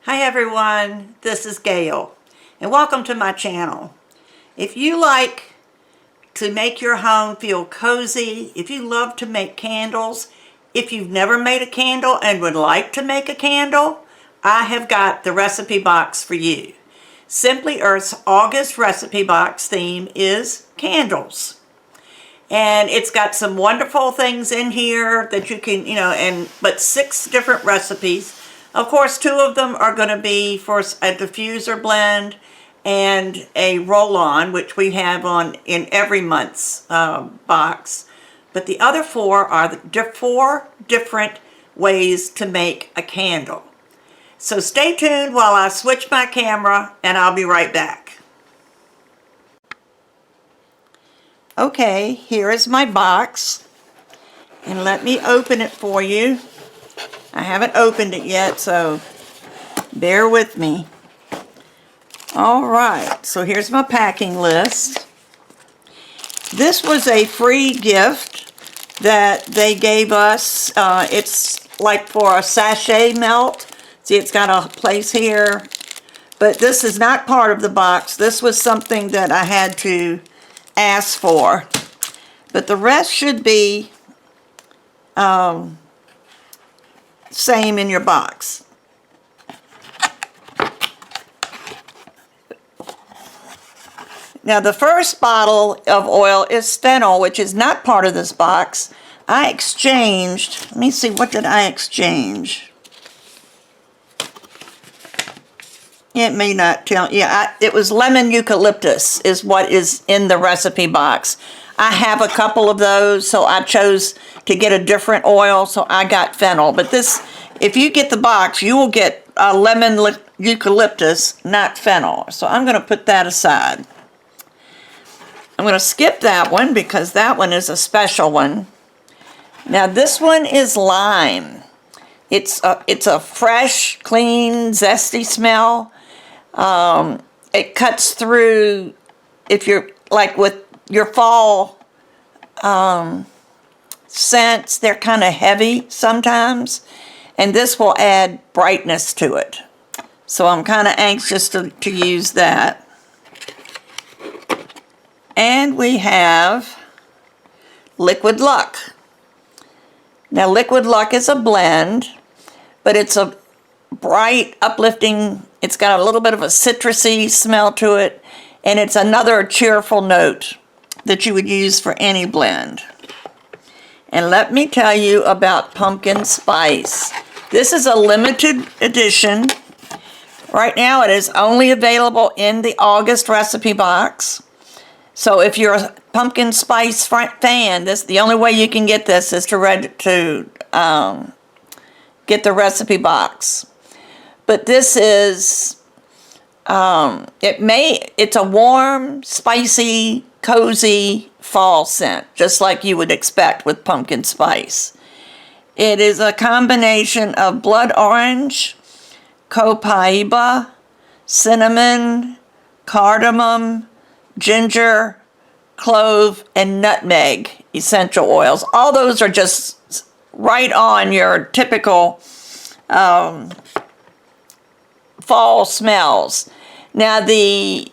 Hi everyone, this is Gayle and welcome to my channel. If you like to make your home feel cozy, if you love to make candles, if you've never made a candle and would like to make a candle, I have got the recipe box for you. Simply Earth's August recipe box theme is candles. And it's got some wonderful things in here that you can, but 6 different recipes. Of course, 2 of them are going to be for a diffuser blend and a roll-on, which we have in every month's box. But the other 4 are the 4 different ways to make a candle. So stay tuned while I switch my camera, and I'll be right back. Okay, here is my box, and let me open it for you. I haven't opened it yet, so bear with me. All right, so here's my packing list. This was a free gift that they gave us. It's like for a sachet melt. See, it's got a place here, but this is not part of the box. This was something that I had to ask for, but the rest should be same in your box. Now the first bottle of oil is fennel, which is not part of this box. I exchanged, let me see, what did I exchange? It may not tell, it was lemon eucalyptus is what is in the recipe box. I have a couple of those, so I chose to get a different oil, so I got fennel. But this, if you get the box, you will get a lemon eucalyptus, not fennel. So I'm going to put that aside. I'm going to skip that one because that one is a special one. Now this one is lime. It's a fresh, clean, zesty smell. It cuts through, if you're like with your fall scents, they're kind of heavy sometimes, and this will add brightness to it. So I'm kind of anxious to use that. And we have Liquid Luck. Now Liquid Luck is a blend, but it's a bright, uplifting, it's got a little bit of a citrusy smell to it, and it's another cheerful note that you would use for any blend. And let me tell you about pumpkin spice. This is a limited edition. Right now it is only available in the August recipe box. So if you're a pumpkin spice fan, the only way you can get this is to get the recipe box. But this is, it's a warm, spicy, cozy fall scent, just like you would expect with pumpkin spice. It is a combination of blood orange, copaiba, cinnamon, cardamom, ginger, clove, and nutmeg essential oils. All those are just right on your typical fall smells. Now the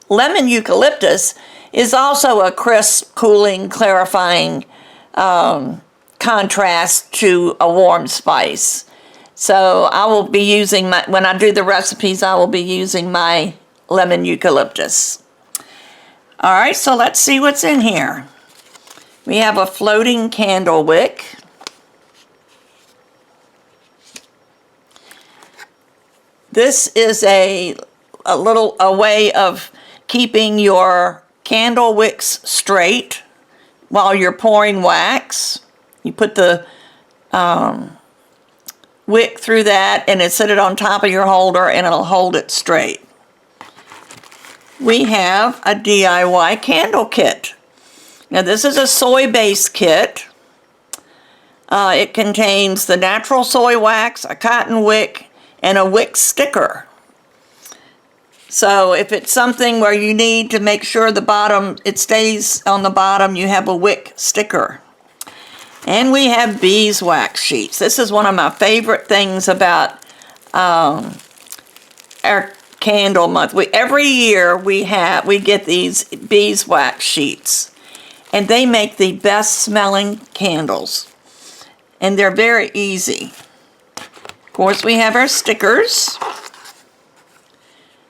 lemon eucalyptus is also a crisp, cooling, clarifying contrast to a warm spice. So I will be using when I do the recipes, I will be using my lemon eucalyptus. All right, so let's see what's in here. We have a floating candle wick. This is a way of keeping your candle wicks straight while you're pouring wax. You put the wick through that and set it on top of your holder and it'll hold it straight. We have a DIY candle kit. Now this is a soy-based kit. It contains the natural soy wax, a cotton wick, and a wick sticker. So if it's something where you need to make sure it stays on the bottom, you have a wick sticker. And we have beeswax sheets. This is one of my favorite things about our candle month. Every year we get these beeswax sheets, and they make the best smelling candles, and they're very easy. Of course, we have our stickers.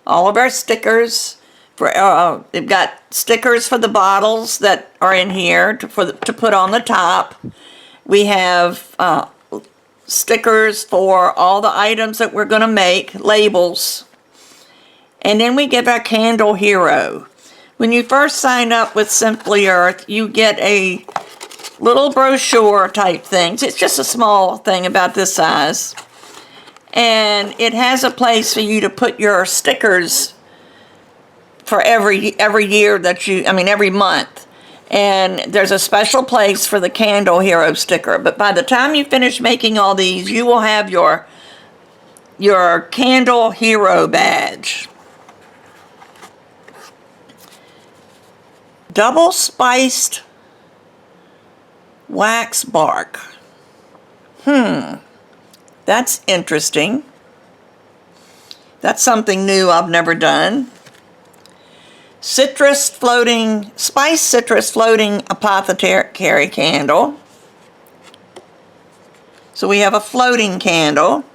All of our stickers. We've got stickers for the bottles that are in here to put on the top. We have stickers for all the items that we're going to make, labels. And then we give our candle hero. When you first sign up with Simply Earth, you get a little brochure type thing. It's just a small thing about this size. And it has a place for you to put your stickers for every year that every month. And there's a special place for the Candle Hero sticker. But by the time you finish making all these, you will have your Candle Hero badge. Double spiced wax bark. That's interesting. That's something new I've never done. Spice citrus floating apothecary candle. So we have a floating candle,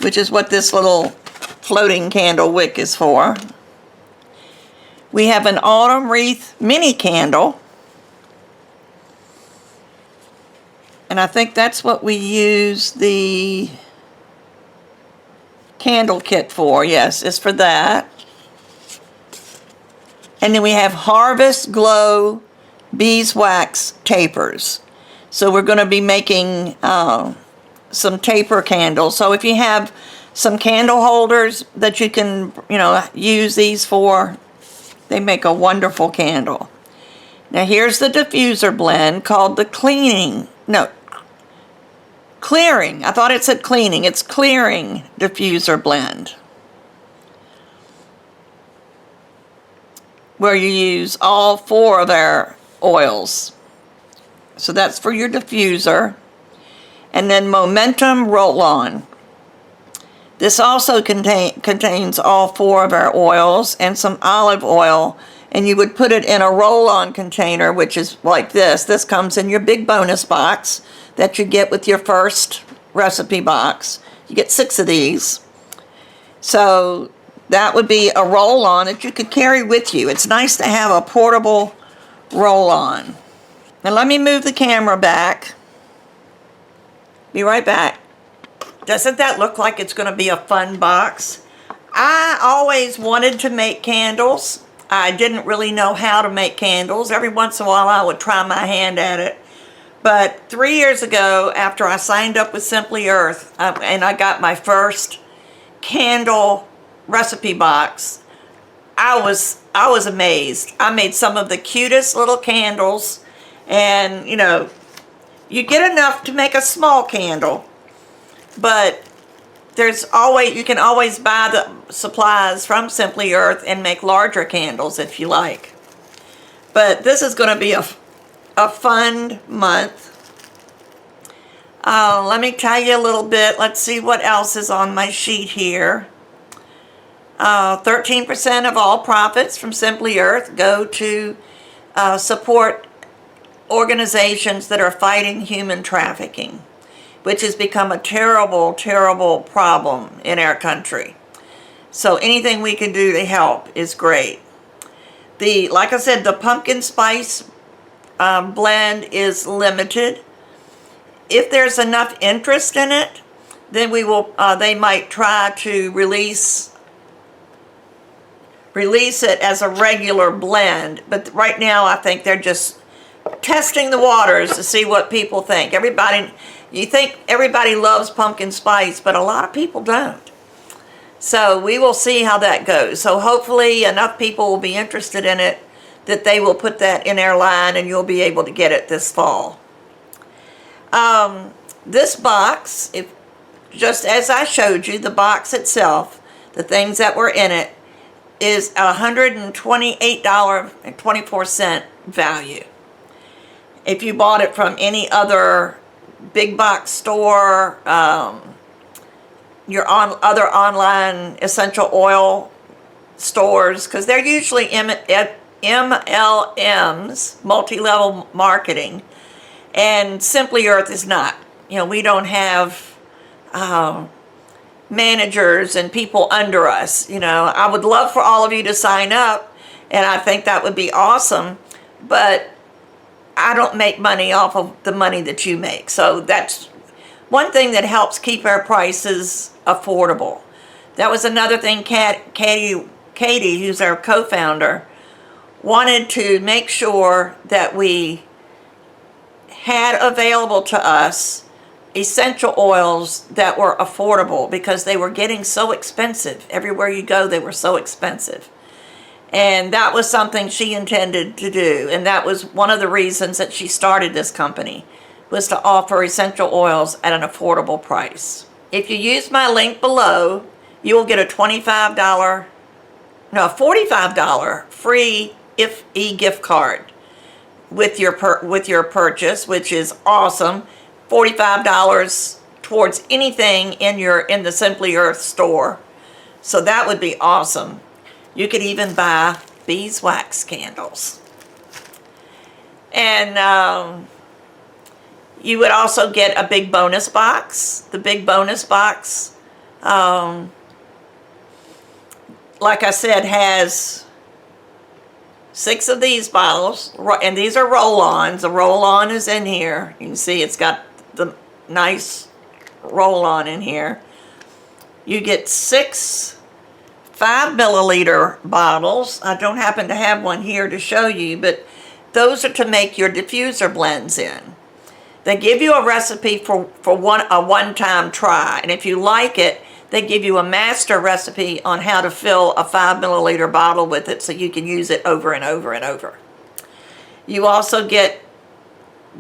which is what this little floating candle wick is for. We have an autumn wreath mini candle. And I think that's what we use the candle kit for. Yes, it's for that. And then we have Harvest Glow beeswax tapers. So we're going to be making some taper candles. So if you have some candle holders that you can, use these for, they make a wonderful candle. Now here's the diffuser blend called the clearing. I thought it said cleaning. It's clearing diffuser blend, where you use all 4 of our oils. So that's for your diffuser. And then Momentum Roll-On. This also contains all 4 of our oils and some olive oil. And you would put it in a roll-on container, which is like this. This comes in your big bonus box that you get with your first recipe box. You get 6 of these. So that would be a roll-on that you could carry with you. It's nice to have a portable roll-on. Now let me move the camera back. Be right back. Doesn't that look like it's going to be a fun box? I always wanted to make candles. I didn't really know how to make candles. Every once in a while I would try my hand at it. But 3 years ago, after I signed up with Simply Earth, and I got my first candle recipe box, I was amazed. I made some of the cutest little candles, and you get enough to make a small candle, but you can always buy the supplies from Simply Earth and make larger candles if you like. But this is going to be a fun month. Let me tell you a little bit. Let's see what else is on my sheet here. 13% of all profits from Simply Earth go to support organizations that are fighting human trafficking, which has become a terrible, terrible problem in our country. So anything we can do to help is great. Like I said, the pumpkin spice blend is limited. If there's enough interest in it, then they might try to release it as a regular blend. But right now I think they're just testing the waters to see what people think. You think everybody loves pumpkin spice, but a lot of people don't. So we will see how that goes. So hopefully enough people will be interested in it that they will put that in their line and you'll be able to get it this fall. This box, just as I showed you, the box itself, the things that were in it, is $128.24 value. If you bought it from any other big box store, your other online essential oil stores, because they're usually MLMs, multi-level marketing, and Simply Earth is not. You know, we don't have managers and people under us. You know, I would love for all of you to sign up, and I think that would be awesome, but I don't make money off of the money that you make. So that's one thing that helps keep our prices affordable. That was another thing Katie, who's our co-founder, wanted to make sure that we had available to us essential oils that were affordable, because they were getting so expensive. Everywhere you go, they were so expensive. And that was something she intended to do. And that was one of the reasons that she started this company, was to offer essential oils at an affordable price. If you use my link below, you will get a $45 free eGift card with your purchase, which is awesome. $45 towards anything in the Simply Earth store. So that would be awesome. You could even buy beeswax candles. And you would also get a big bonus box. The big bonus box, like I said, has 6 of these bottles, and these are roll-ons. The roll-on is in here. You can see it's got the nice roll-on in here. You get 6 5-milliliter bottles. I don't happen to have one here to show you, but those are to make your diffuser blends in. They give you a recipe for a one-time try, and if you like it, they give you a master recipe on how to fill a 5-milliliter bottle with it, so you can use it over and over and over. You also get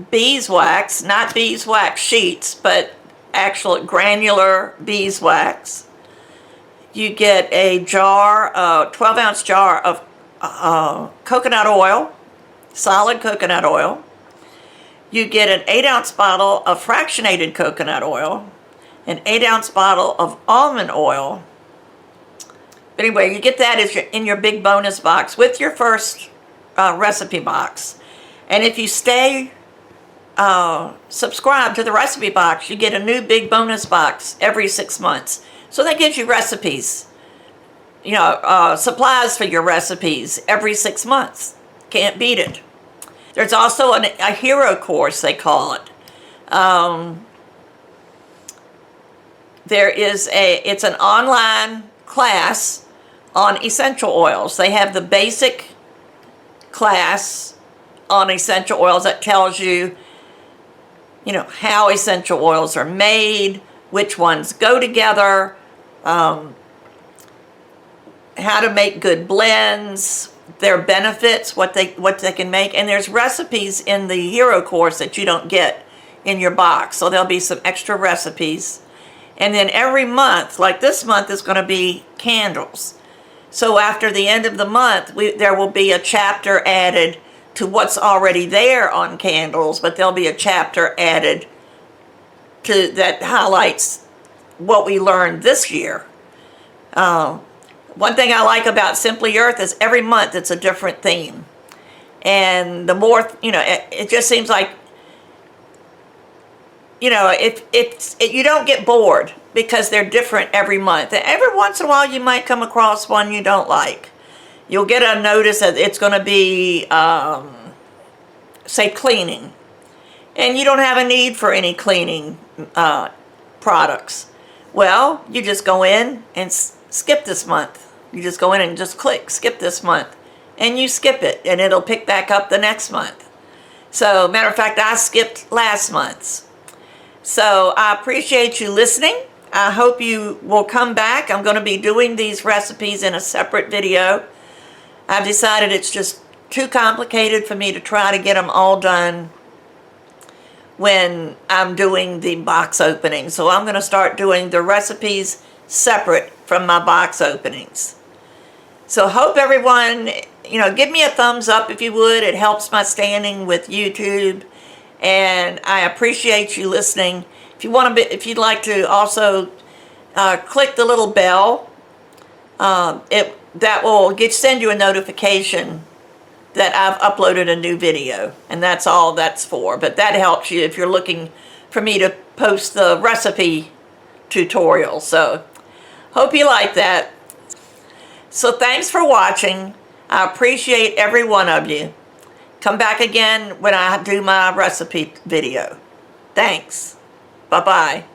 beeswax, not beeswax sheets, but actual granular beeswax. You get a jar, a 12-ounce jar of coconut oil, solid coconut oil. You get an 8-ounce bottle of fractionated coconut oil, an 8-ounce bottle of almond oil. But anyway, you get that in your big bonus box with your first recipe box. And if you stay subscribed to the recipe box, you get a new big bonus box every 6 months. So that gives you recipes, you know, supplies for your recipes every 6 months. Can't beat it. There's also a hero course, they call it. It's an online class on essential oils. They have the basic class on essential oils that tells you, you know, how essential oils are made, which ones go together, how to make good blends, their benefits, what they can make, and there's recipes in the hero course that you don't get in your box. So there'll be some extra recipes. And then every month, like this month is going to be candles. So after the end of the month, there will be a chapter added to what's already there on candles, but there'll be a chapter added to that highlights what we learned this year. One thing I like about Simply Earth is every month it's a different theme. And the more, you know, it just seems like, you know, you don't get bored because they're different every month. And every once in a while you might come across one you don't like. You'll get a notice that it's going to be, say, cleaning. And you don't have a need for any cleaning products. Well, you just go in and skip this month. You just go in and just click, skip this month. And you skip it, and it'll pick back up the next month. So, matter of fact, I skipped last month's. So, I appreciate you listening. I hope you will come back. I'm going to be doing these recipes in a separate video. I've decided it's just too complicated for me to try to get them all done when I'm doing the box opening. So I'm going to start doing the recipes separate from my box openings. So hope everyone, you know, give me a thumbs up if you would. It helps my standing with YouTube. and I appreciate you listening. If you want to, if you'd like to also click the little bell, that will send you a notification that I've uploaded a new video, and that's all that's for. But that helps you if you're looking for me to post the recipe tutorial. So hope you like that. So thanks for watching. I appreciate every one of you. Come back again when I do my recipe video. Thanks. Bye-bye.